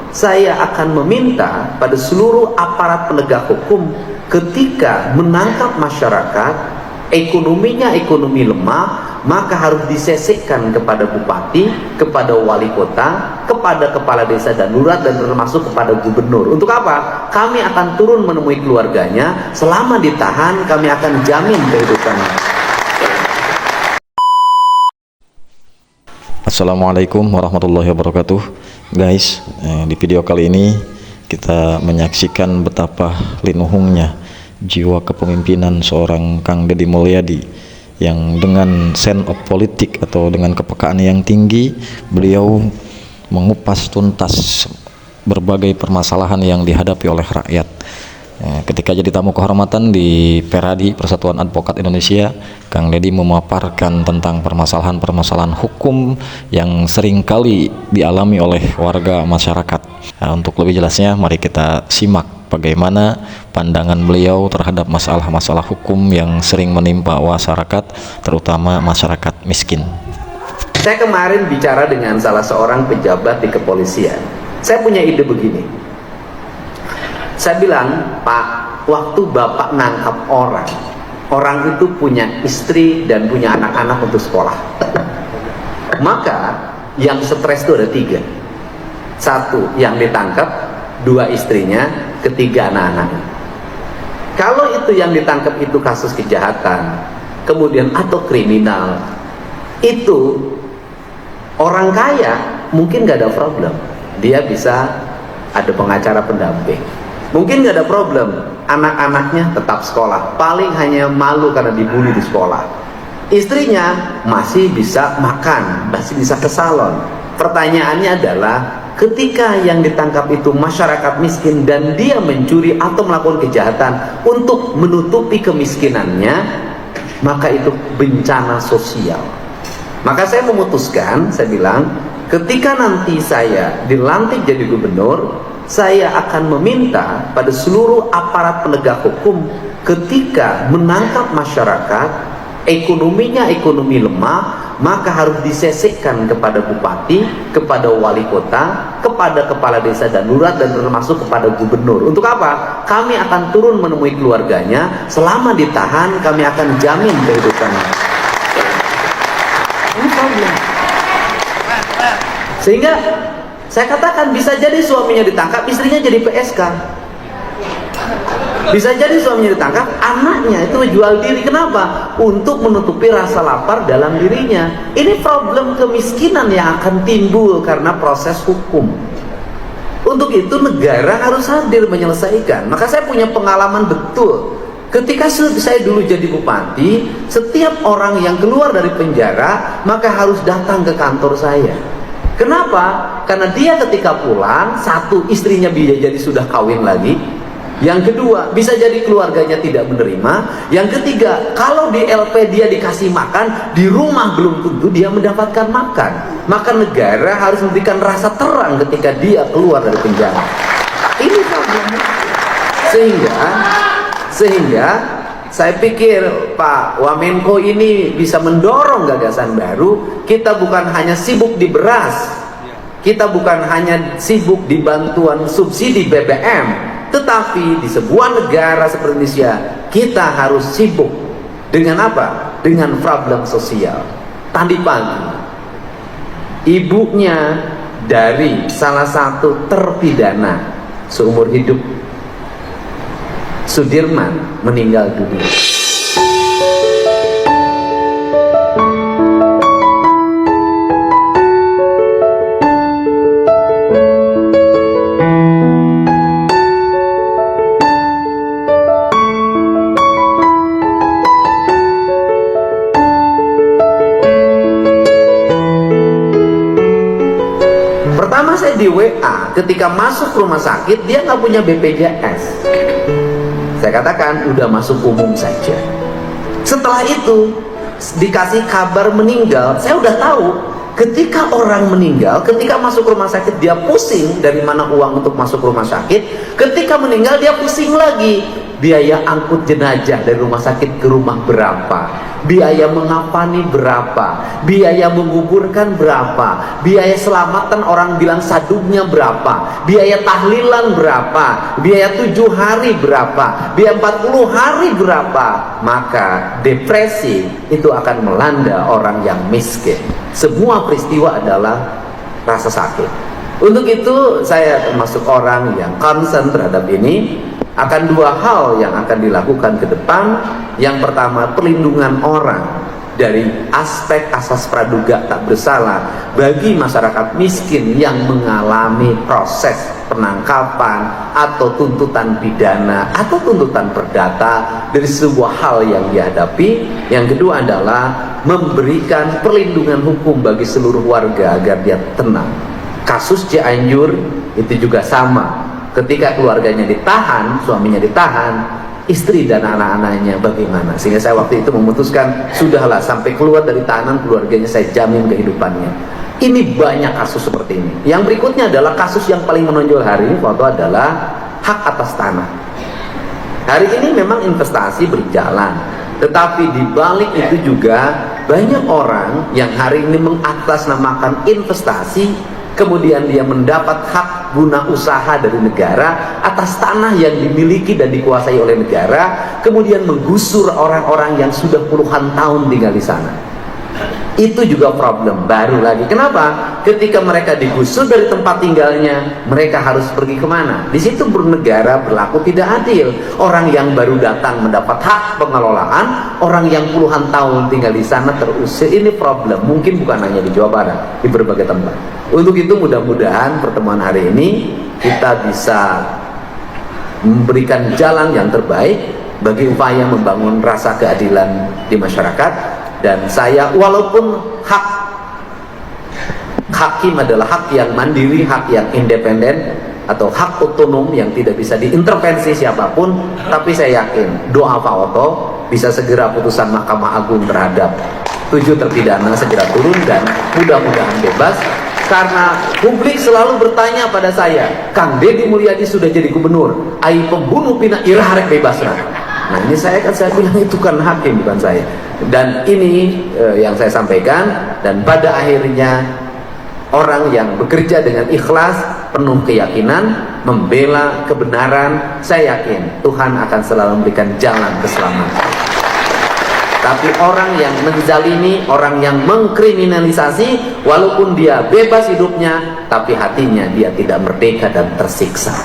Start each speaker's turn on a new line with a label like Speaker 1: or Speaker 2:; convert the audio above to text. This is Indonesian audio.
Speaker 1: saya akan meminta pada seluruh aparat penegak hukum ketika menangkap masyarakat, ekonominya ekonomi lemah, maka harus disesekkan kepada bupati, kepada wali kota, kepada kepala desa darurat, dan termasuk kepada gubernur. Untuk apa? Kami akan turun menemui keluarganya. Selama ditahan, kami akan jamin kehidupannya.
Speaker 2: Assalamualaikum warahmatullahi wabarakatuh. Guys, di video kali ini kita menyaksikan betapa linuhungnya jiwa kepemimpinan seorang Kang Deddy Mulyadi, yang dengan sense of politik atau dengan kepekaan yang tinggi, beliau mengupas tuntas berbagai permasalahan yang dihadapi oleh rakyat. Ketika jadi tamu kehormatan di Peradi, Persatuan Advokat Indonesia, Kang Deddy memaparkan tentang permasalahan-permasalahan hukum yang seringkali dialami oleh warga masyarakat. Untuk lebih jelasnya, mari kita simak bagaimana pandangan beliau terhadap masalah-masalah hukum yang sering menimpa masyarakat, terutama masyarakat miskin.
Speaker 1: Saya kemarin bicara dengan salah seorang pejabat di kepolisian. Saya punya ide begini. Saya bilang, Pak, waktu Bapak nangkap orang itu punya istri dan punya anak-anak untuk sekolah. Maka yang stres itu ada 3. 1, yang ditangkap, 2 istrinya, ketiga anak-anaknya. Kalau itu yang ditangkap itu kasus kejahatan, kemudian atau kriminal, itu orang kaya mungkin gak ada problem, dia bisa ada pengacara pendamping. Mungkin gak ada problem, anak-anaknya tetap sekolah, paling hanya malu karena dibully di sekolah. Istrinya masih bisa makan, masih bisa ke salon. Pertanyaannya adalah, ketika yang ditangkap itu masyarakat miskin dan dia mencuri atau melakukan kejahatan untuk menutupi kemiskinannya, maka itu bencana sosial. Maka saya memutuskan, saya bilang, ketika nanti saya dilantik jadi gubernur, saya akan meminta pada seluruh aparat penegak hukum ketika menangkap masyarakat, ekonominya ekonomi lemah, maka harus disesekkan kepada bupati, kepada wali kota, kepada kepala desa darurat, dan termasuk kepada gubernur. Untuk apa? Kami akan turun menemui keluarganya. Selama ditahan, kami akan jamin kehidupannya. Ini problem. Sehingga saya katakan, bisa jadi suaminya ditangkap, istrinya jadi PSK. Bisa jadi suaminya ditangkap, anaknya itu jual diri. Kenapa? Untuk menutupi rasa lapar dalam dirinya. Ini problem kemiskinan yang akan timbul karena proses hukum. Untuk itu negara harus hadir menyelesaikan. Maka saya punya pengalaman betul. Ketika saya dulu jadi bupati, setiap orang yang keluar dari penjara maka harus datang ke kantor saya. Kenapa? Karena dia ketika pulang, 1, istrinya bisa jadi sudah kawin lagi. Yang kedua, bisa jadi keluarganya tidak menerima. Yang ketiga, kalau di LP dia dikasih makan, di rumah belum tentu dia mendapatkan makan. Maka negara harus memberikan rasa terang ketika dia keluar dari penjara. Ini problemnya. Sehingga saya pikir Pak Wamenko ini bisa mendorong gagasan baru. Kita bukan hanya sibuk di beras, kita bukan hanya sibuk di bantuan subsidi BBM, tetapi di sebuah negara seperti Indonesia kita harus sibuk dengan apa? Dengan problem sosial. Tadi pagi ibunya dari salah satu terpidana seumur hidup, Sudirman, meninggal dunia. Pertama saya di WA, ketika masuk rumah sakit dia nggak punya BPJS. Saya katakan udah masuk umum saja. Setelah itu dikasih kabar meninggal, saya udah tahu ketika orang meninggal, ketika masuk rumah sakit dia pusing dari mana uang untuk masuk rumah sakit, ketika meninggal dia pusing lagi, biaya angkut jenazah dari rumah sakit ke rumah berapa, biaya mengapani berapa, biaya menguburkan berapa, biaya selamatan orang bilang sadungnya berapa, biaya tahlilan berapa, biaya 7 hari berapa, biaya 40 hari berapa. Maka depresi itu akan melanda orang yang miskin. Semua peristiwa adalah rasa sakit. Untuk itu saya termasuk orang yang concern terhadap ini. Akan 2 hal yang akan dilakukan ke depan. Yang pertama, perlindungan orang dari aspek asas praduga tak bersalah bagi masyarakat miskin yang mengalami proses penangkapan atau tuntutan pidana atau tuntutan perdata dari sebuah hal yang dihadapi. Yang kedua adalah memberikan perlindungan hukum bagi seluruh warga agar dia tenang. Kasus Cianjur itu juga sama. Ketika keluarganya ditahan, suaminya ditahan, istri dan anak-anaknya bagaimana? Sehingga saya waktu itu memutuskan, sudahlah, sampai keluar dari tahanan keluarganya saya jamin kehidupannya. Ini banyak kasus seperti ini. Yang berikutnya adalah kasus yang paling menonjol hari ini, foto adalah hak atas tanah. Hari ini memang investasi berjalan, tetapi di balik itu juga banyak orang yang hari ini mengatasnamakan investasi, kemudian dia mendapat hak guna usaha dari negara atas tanah yang dimiliki dan dikuasai oleh negara, kemudian menggusur orang-orang yang sudah puluhan tahun tinggal di sana. Itu juga problem baru lagi. Kenapa? Ketika mereka digusur dari tempat tinggalnya, mereka harus pergi kemana? Di situ bernegara berlaku tidak adil. Orang yang baru datang mendapat hak pengelolaan, orang yang puluhan tahun tinggal di sana terusir. Ini problem, mungkin bukan hanya di Jawa Barat, di berbagai tempat. Untuk itu mudah-mudahan pertemuan hari ini kita bisa memberikan jalan yang terbaik bagi upaya membangun rasa keadilan di masyarakat. Dan saya, walaupun hak hakim adalah hak yang mandiri, hak yang independen, atau hak otonom yang tidak bisa diintervensi siapapun, tapi saya yakin doa Pak Oto bisa segera putusan Mahkamah Agung terhadap 7 terpidana segera turun dan mudah-mudahan bebas. Karena publik selalu bertanya pada saya, Kang Deddy Mulyadi sudah jadi gubernur, ai pembunuh pina irarek bebas. Nah ini saya bilang itu kan hakim, bukan saya. Dan ini yang saya sampaikan. Dan pada akhirnya orang yang bekerja dengan ikhlas, penuh keyakinan, membela kebenaran, saya yakin Tuhan akan selalu memberikan jalan keselamatan. Tapi orang yang menzalimi, orang yang mengkriminalisasi, walaupun dia bebas hidupnya, tapi hatinya dia tidak merdeka dan tersiksa.